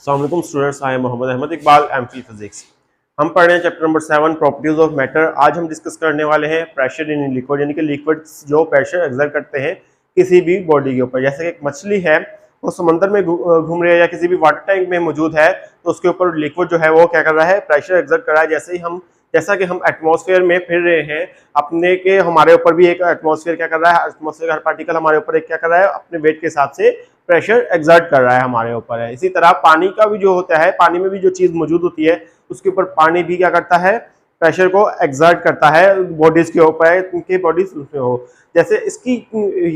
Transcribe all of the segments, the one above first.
अस्सलाम वालेकुम students, I am Mohammad Ahmad Iqbal, MPhil physics. हम पढ़ रहे हैं chapter number 7 properties of matter. आज हम डिस्कस करने वाले हैं प्रेशर इन लिक्विड, यानी कि लिक्विड्स जो प्रेशर एक्सर्ट करते हैं किसी भी बॉडी के ऊपर। जैसे कि एक मछली है वो समंदर में घूम रही है या किसी भी वाटर टैंक में मौजूद है, तो उसके ऊपर लिक्विड जो है वो क्या कर रहा है, प्रेशर एक्सर्ट कर रहा है। जैसा कि हम एटमॉस्फेयर में फिर रहे हैं अपने के, हमारे ऊपर भी एक एटमॉस्फेयर क्या कर रहा है, एटमॉस्फेयर हर पार्टिकल हमारे ऊपर एक क्या कर रहा है, अपने वेट के हिसाब से प्रेशर एक्सर्ट कर रहा है हमारे ऊपर है। इसी तरह पानी का भी जो होता है, पानी में भी जो चीज मौजूद होती है उसके ऊपर पानी भी क्या करता है, प्रेशर को एक्सर्ट करता है बॉडीज के ऊपर, उनके बॉडीज उसमें हो। जैसे इसकी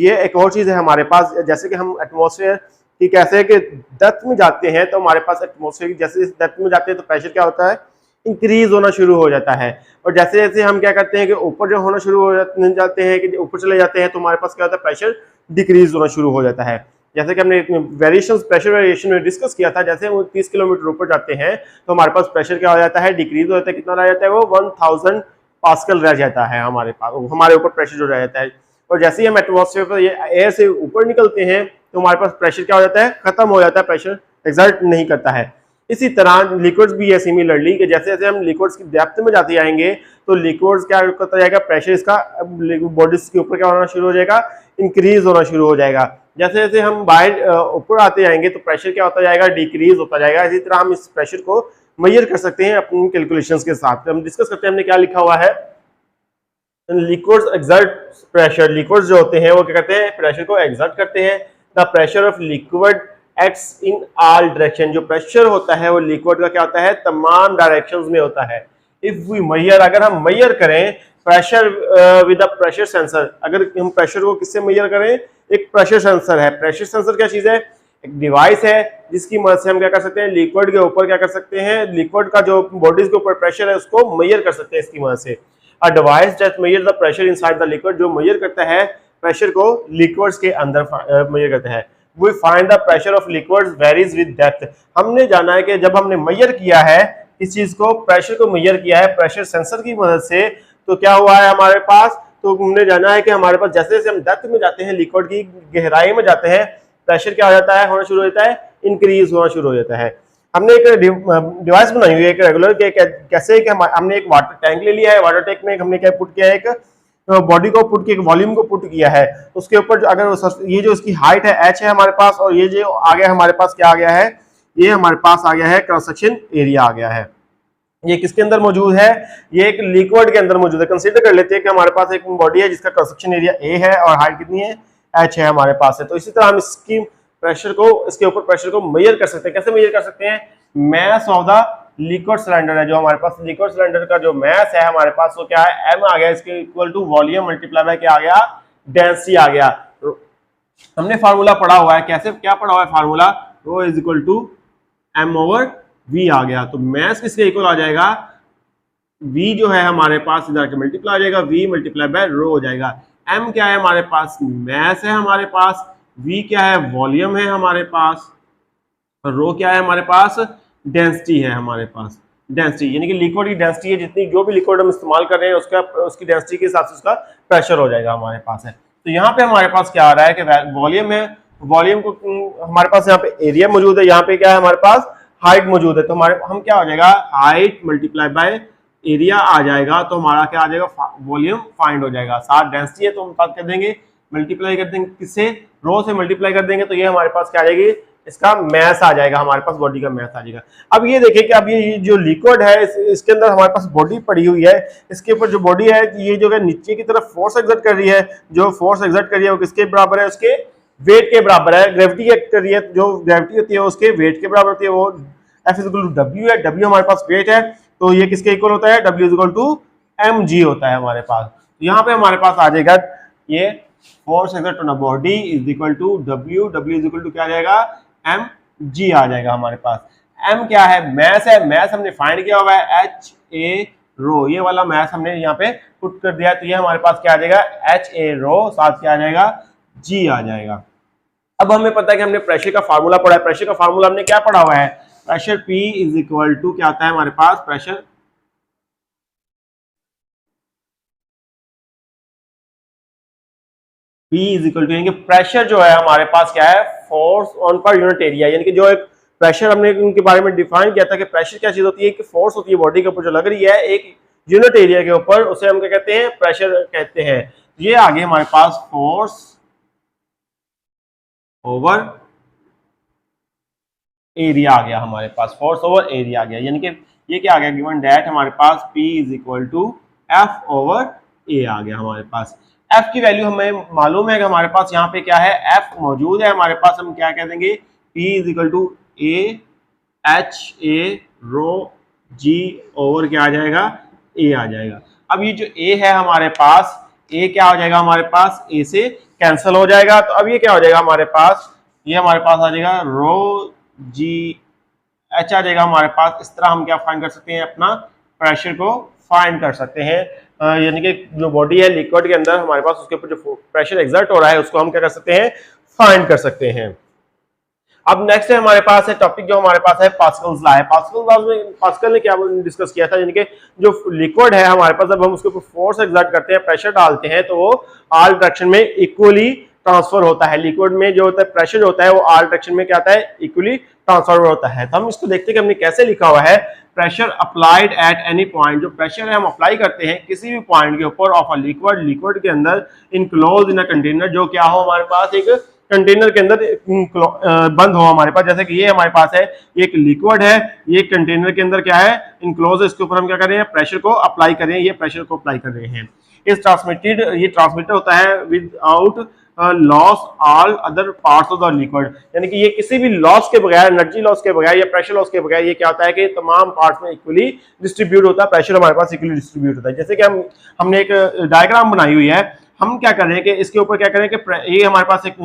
ये एक और चीज है हमारे पास, जैसे कि हम एटमॉस्फेयर की कैसे कि डेप्थ में जाते हैं, तो हमारे पास एटमॉस्फेयर जैसे डेप्थ में जाते हैं तो प्रेशर क्या होता है, इंक्रीज होना शुरू हो जाता है। और जैसे जैसे हम क्या करते हैं कि ऊपर जो होना शुरू हो जाते हैं, कि ऊपर चले जाते हैं, तो हमारे पास क्या होता है, प्रेशर डिक्रीज होना शुरू हो जाता है। जैसे कि हमने वेरिएशंस प्रेशर वेरिएशन में डिस्कस किया था, जैसे हम 30 किलोमीटर ऊपर जाते हैं तो हमारे पास प्रेशर क्या हो जाता है, डिक्रीज हो जाता है। कितना रह जाता है, वो 1000 पास्कल रह जाता है हमारे पास, हमारे ऊपर प्रेशर जो रह जाता है। और जैसे ही हम एटमॉस्फेयर पर एयर से ऊपर निकलते हैं तो हमारे पास प्रेशर क्या हो जाता है, खत्म हो जाता है, प्रेशर एक्सर्ट नहीं करता है। इसी तरह लिक्विड्स भी है सिमिलरली, कि जैसे जैसे हम लिक्विड्स की डेप्थ में जाते जाएंगे तो लिक्विड्स क्या करता जाएगा, प्रेशर इसका बॉडीज के ऊपर क्या होना शुरू हो जाएगा, इंक्रीज होना शुरू हो जाएगा। जैसे जैसे हम बाहर ऊपर आते जाएंगे तो प्रेशर क्या होता जाएगा, डिक्रीज होता जाएगा। इसी तरह हम इस प्रेशर को मेजर कर सकते हैं अपनी कैलकुलेशंस के साथ। हम डिस्कस करते हैं, हमने क्या लिखा हुआ है, लिक्विड्स एक्सर्ट प्रेशर। लिक्विड्स जो होते हैं वो क्या करते हैं, प्रेशर को एक्सर्ट करते हैं। The pressure of liquid acts in all direction. जो प्रेशर होता है वो लिक्विड का क्या होता है, तमाम डायरेक्शंस में होता है। इफ वी मेजर, अगर हम मेजर करें pressure with a pressure sensor, अगर हम प्रेशर को किससे मेजर करें, एक प्रेशर सेंसर है। प्रेशर सेंसर क्या चीज है, एक डिवाइस है जिसकी मदद से हम क्या कर सकते हैं, लिक्विड के ऊपर क्या कर सकते हैं, लिक्विड का जो बॉडीज के ऊपर प्रेशर है उसको मेजर कर सकते हैं इसकी मदद से। A device that measures the pressure inside the liquid, जो मेजर करता है प्रेशर को लिक्विड्स के अंदर मेजर करता है। We find the pressure of liquids varies with depth। हमने जाना है कि जब हमने मेजर किया है इस चीज को, प्रेशर को मेजर किया है प्रेशर सेंसर की मदद से, तो क्या हुआ है हमारे पास, तो हमने जाना है कि हमारे पास जैसे जैसे हम डेप्थ में जाते हैं, लिक्विड की गहराई में जाते हैं, प्रेशर क्या हो जाता है, होना शुरू हो जाता है, इंक्रीज होना शुरू हो जाता है। हमने एक डिवाइस बनाई हुई है एक रेगुलर के, कैसे कि हमने एक वाटर टैंक ले लिया है, वाटर टैंक में हमने क्या पुट किया है, एक बॉडी को पुट किया, एक वॉल्यूम को पुट किया है। उसके ऊपर अगर ये जो इसकी हाइट है h है हमारे पास, और ये जो आ गया हमारे पास क्या आ गया है, ये हमारे पास आ गया है क्रॉस सेक्शन एरिया आ गया है। ये किसके अंदर मौजूद है, ये एक लिक्विड के अंदर मौजूद है। कंसीडर कर लेते हैं कि हमारे पास एक बॉडी है जिसका क्रॉस सेक्शन एरिया a है और हाइट कितनी है, h है हमारे पास है। तो इसी तरह हम इसकी प्रेशर को, इसके ऊपर प्रेशर को मेजर कर सकते हैं। कैसे मेजर कर सकते हैं, mass of the liquid cylinder है, जो हमारे पास लिक्विड सिलेंडर का जो मैस है हमारे पास, वो क्या है, m आ गया, इसके equal to volume multiply by क्या आ गया, डेंसिटी आ गया। हमने फार्मूला पढ़ा हुआ है, कैसे क्या पढ़ा हुआ है formula, rho is equal to m over v आ गया। तो मैस किसके इक्वल आ जाएगा, v जो है हमारे पास इधर के मल्टीप्लाई आ जाएगा, v मल्टीप्लाई बाय रो हो जाएगा। m क्या है हमारे पास, मैस है हमारे पास, v क्या है, वॉल्यूम है हमारे पास, और रो क्या है हमारे पास, डेंसिटी है हमारे पास। डेंसिटी यानी कि लिक्विड की डेंसिटी है, जितनी जो भी लिक्विड हम इस्तेमाल कर रहे हैं उसका, उसकी डेंसिटी के हिसाब से उसका प्रेशर हो जाएगा हमारे पास है। तो यहाँ पे हमारे पास क्या आ रहा है कि वॉल्यूम है, वॉल्यूम को हमारे पास यहाँ पे एरिया मौजूद है, यहाँ पे क्या है हमारे पास, हाइट मौजूद है। तो हमारे हम क्या हो जाएगा, हाइट मल्टीप्लाई बाय एरिया आ जाएगा, तो हमारा क्या आ जाएगा, वॉल्यूम फाइंड हो जाएगा। साथ डेंसिटी है तो हम बात कर देंगे, मल्टीप्लाई कर देंगे किससे, रो से मल्टीप्लाई कर देंगे, तो ये हमारे पास क्या आ जाएगी, इसका मैस आ जाएगा, हमारे पास बॉडी का मैस आ जाएगा। अब ये देखिए कि अब ये जो लिक्विड है इसके अंदर हमारे पास बॉडी पड़ी हुई है, इसके ऊपर जो बॉडी है ये जो है नीचे की तरफ फोर्स एक्सर्ट कर रही है, जो फोर्स एक्सर्ट कर रही है वो किसके बराबर है, उसके वेट के बराबर है। ग्रेविटी एक्ट कर रही है, जो ग्रेविटी होती है उसके वेट के बराबर होती है, वो F इक्वल टू W है, W हमारे पास वेट है, तो ये किसके इक्वल होता है, W इक्वल टू mg होता है हमारे पास। तो यहाँ पे हमारे पास आ जाएगा ये force exert on a body is equal to W, W is equal to क्या आ जाएगा, mg आ जाएगा हमारे पास। m क्या है, मैस है, मैस हमने फाइंड किया हुआ है ha रो, ये वाला मैस हमने यहाँ पे पुट कर दिया, तो ये हमारे पास क्या आ जाएगा, ha रो, साथ क्या आ जाएगा, g आ जाएगा। अब हमें पता है कि हमने प्रेशर का फार्मूला पढ़ा है, प्रेशर का फार्मूला हमने क्या पढ़ा हुआ है, pressure P is equal to क्या आता है हमारे पास, pressure P is equal to, यानी कि प्रेशर जो है हमारे पास क्या है, force on per unit area, यानी कि जो एक प्रेशर हमने उनके बारे में डिफाइन किया था कि प्रेशर क्या चीज होती है, कि फोर्स होती है बॉडी के ऊपर जो लग रही है एक यूनिट एरिया के ऊपर, उसे हम क्या कहते हैं, प्रेशर कहते हैं। ये आगे हमारे पास फोर्स ओवर एरिया आ गया, हमारे पास फोर्स ओवर एरिया आ गया, यानी कि ये क्या आ गया, गिवन दैट हमारे पास P is equal to F over A आ गया हमारे पास। एफ की वैल्यू हमें मालूम है कि हमारे पास यहाँ पे क्या है, एफ मौजूद है हमारे पास, हम क्या कह देंगे, P is equal to A H A rho G over क्या आ जाएगा, ए आ जाएगा। अब ये जो ए है हमारे पास, ए क्या हो जाएगा हमारे पास, ए से कैंसिल हो जाएगा, तो अब ये क्या हो जाएगा हमारे पास, ये हमारे पास आ जाएगा रो जी एच आ जाएगा हमारे पास। इस तरह हम क्या फाइंड कर सकते हैं, अपना प्रेशर को फाइंड कर सकते हैं, यानी कि जो बॉडी है लिक्विड के अंदर हमारे पास, उसके ऊपर जो प्रेशर एग्जर्ट हो रहा है उसको हम क्या कर सकते हैं, फाइंड कर सकते हैं। अब नेक्स्ट है हमारे पास है टॉपिक जो हमारे पास है पास्कल्स लॉ है। पास्कल्स लॉ में पास्कल ने क्या डिस्कस किया था, यानी कि जो लिक्विड है हमारे पास, जब हम उसके ऊपर फोर्स एग्जर्ट करते हैं, प्रेशर डालते हैं, तो वो ऑल डायरेक्शन में इक्वली ट्रांसफर होता है। लिक्विड में जो होता है प्रेशर होता है वो ऑल डायरेक्शन में क्या आता है, इक्वली ट्रांसफर होता है। तो हम इसको देखते हैं कि हमने कैसे लिखा हुआ है, pressure applied at any point, जो प्रेशर है हम अप्लाई करते हैं किसी भी पॉइंट के ऊपर ऑफ अ लिक्विड, लिक्विड के अंदर इनक्लोज इन अ कंटेनर, जो क्या हो हमारे पास एक कंटेनर के अंदर बंद हो हमारे पास। जैसे कि ये हमारे पास है, ये एक लिक्विड है, ये कंटेनर के अंदर क्या है, इनक्लोज है, इसके ऊपर हम क्या कर रहे हैं, प्रेशर को अप्लाई कर रहे हैं, ये प्रेशर को अप्लाई कर रहे हैं। इस ट्रांसमिटेड, ये ट्रांसमिटर होता है without loss all other parts of the liquid, यानी कि ये किसी भी लॉस के बगैर, एनर्जी लॉस के बगैर या प्रेशर लॉस के बगैर, ये क्या होता है कि तमाम पार्ट्स में इक्वली डिस्ट्रीब्यूट होता है, प्रेशर हमारे पास इक्वली डिस्ट्रीब्यूट होता है। जैसे कि हमने एक डायग्राम बनाई हुई है, हम क्या कर रहे हैं कि इसके ऊपर क्या करें कि ये हमारे पास एक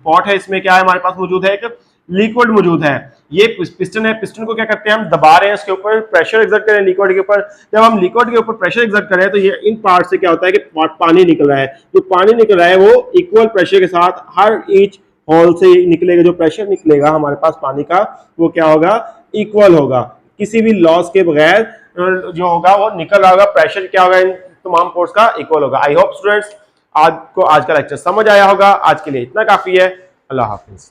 पॉट है, इसमें क्या है हमारे पास मौजूद है, एक लिक्विड मौजूद है, ये पिस्टन है, पिस्टन को क्या करते हैं हम दबा रहे हैं, इसके ऊपर प्रेशर एग्जर्ट कर रहे हैं लिक्विड के ऊपर। जब हम लिक्विड के ऊपर प्रेशर एग्जर्ट कर रहे हैं तो ये इन पार्ट से क्या होता है कि पानी निकल रहा है, जो पानी निकल रहा है वो इक्वल प्रेशर के साथ हर ईच होल से निकलेगा, जो प्रेशर निकलेगा हमारे पास पानी का वो क्या होगा, इक्वल होगा, किसी भी लॉस के बगैर जो होगा वो निकल रहा होगा, प्रेशर क्या होगा इन तमाम पोर्ट्स का इक्वल होगा। आई होप स्टूडेंट्स आज का लेक्चर समझ आया होगा। आज के लिए इतना काफी है। अल्लाह हाफिज।